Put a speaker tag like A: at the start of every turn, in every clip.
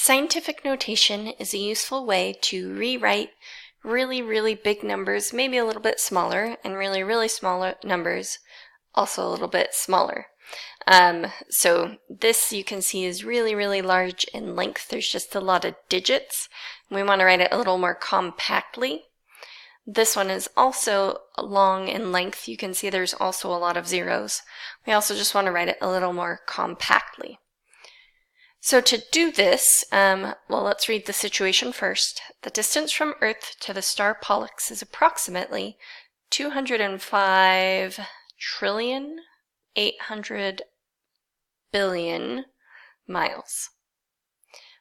A: Scientific notation is a useful way to rewrite really, really big numbers, maybe a little bit smaller, and really, really small numbers, also a little bit smaller. So this you can see is really, really large in length. There's just a lot of digits. We want to write it a little more compactly. This one is also long in length. You can see there's also a lot of zeros. We also just want to write it a little more compactly. So to do this, well, let's read the situation first. The distance from Earth to the star Pollux is approximately 205,800,000,000,000 miles.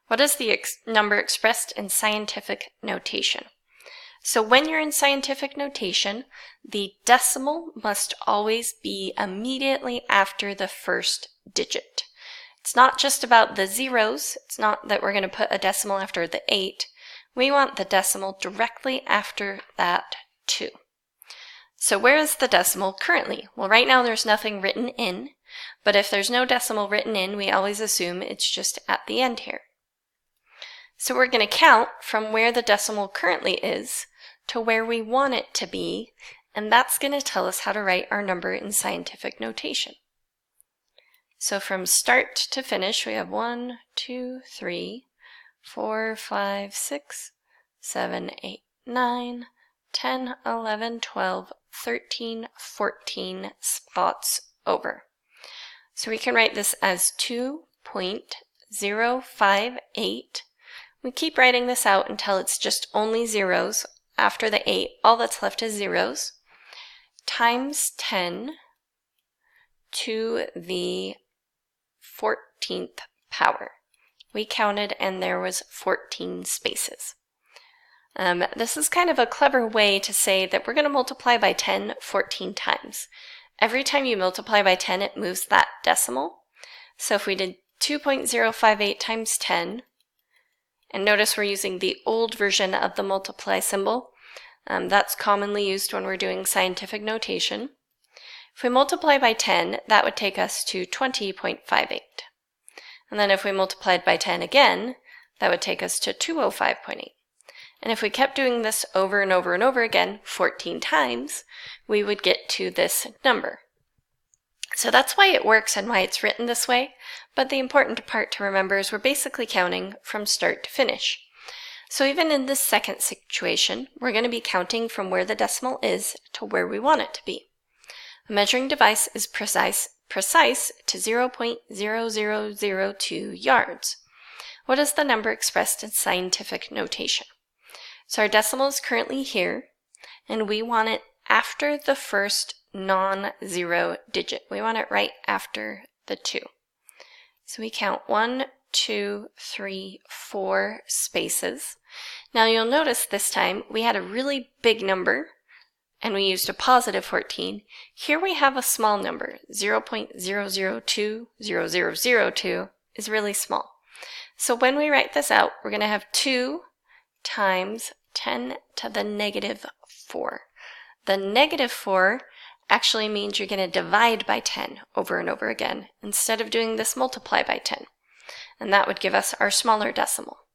A: What is the number expressed in scientific notation? So when you're in scientific notation, the decimal must always be immediately after the first digit. It's not just about the zeros. It's not that we're going to put a decimal after the 8. We want the decimal directly after that 2. So where is the decimal currently? Well, right now there's nothing written in, but if there's no decimal written in, we always assume it's just at the end here. So we're going to count from where the decimal currently is to where we want it to be, and that's going to tell us how to write our number in scientific notation. So from start to finish, we have 1, 2, 3, 4, 5, 6, 7, 8, 9, 10, 11, 12, 13, 14 spots over. So we can write this as 2.058. We keep writing this out until it's just only zeros. After the 8, all that's left is zeros, times 10 to the 14th power. We counted and there was 14 spaces. This is kind of a clever way to say that we're going to multiply by 10 14 times. Every time you multiply by 10, it moves that decimal. So if we did 2.058 times 10, and notice we're using the old version of the multiply symbol. That's commonly used when we're doing scientific notation. If we multiply by 10, that would take us to 20.58. And then if we multiplied by 10 again, that would take us to 205.8. And if we kept doing this over and over and over again 14 times, we would get to this number. So that's why it works and why it's written this way, but the important part to remember is we're basically counting from start to finish. So even in this second situation, we're going to be counting from where the decimal is to where we want it to be. A measuring device is precise to 0.0002 yards. What is the number expressed in scientific notation? So our decimal is currently here, and we want it after the first non-zero digit. We want it right after the 2. So we count 1, 2, 3, 4 spaces. Now you'll notice this time we had a really big number, and we used a positive 14. Here we have a small number, 0.0020002 is really small. So when we write this out, we're going to have 2 times 10 to the negative 4. The negative 4 actually means you're going to divide by 10 over and over again, instead of doing this multiply by 10. And that would give us our smaller decimal.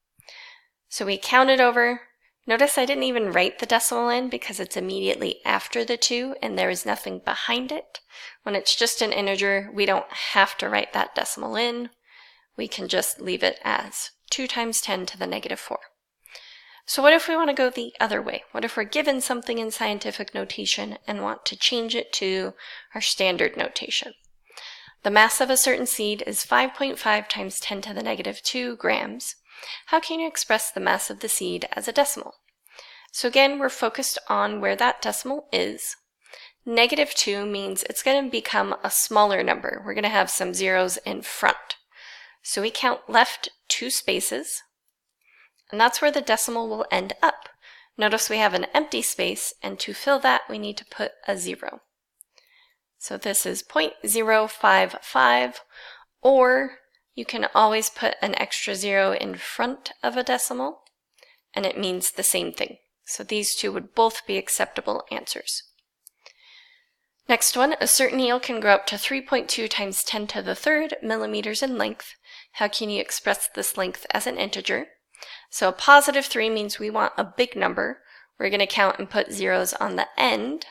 A: So we counted over. Notice I didn't even write the decimal in because it's immediately after the 2 and there is nothing behind it. When it's just an integer, we don't have to write that decimal in. We can just leave it as 2 times 10 to the negative 4. So what if we want to go the other way? What if we're given something in scientific notation and want to change it to our standard notation? The mass of a certain seed is 5.5 times 10 to the negative 2 grams. How can you express the mass of the seed as a decimal? So again, we're focused on where that decimal is. Negative 2 means it's going to become a smaller number. We're going to have some zeros in front. So we count left 2 spaces, and that's where the decimal will end up. Notice we have an empty space, and to fill that, we need to put a 0. So this is 0.055, or you can always put an extra 0 in front of a decimal, and it means the same thing. So these two would both be acceptable answers. Next one, a certain eel can grow up to 3.2 times 10 to the third millimeters in length. How can you express this length as an integer? So a positive 3 means we want a big number. We're going to count and put zeros on the end.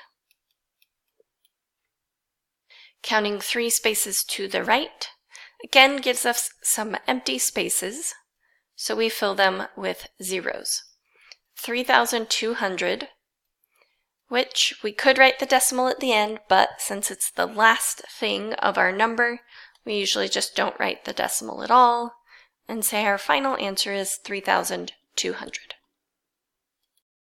A: Counting 3 spaces to the right, again, gives us some empty spaces, so we fill them with zeros. 3,200, which we could write the decimal at the end, but since it's the last thing of our number, we usually just don't write the decimal at all and say our final answer is 3,200.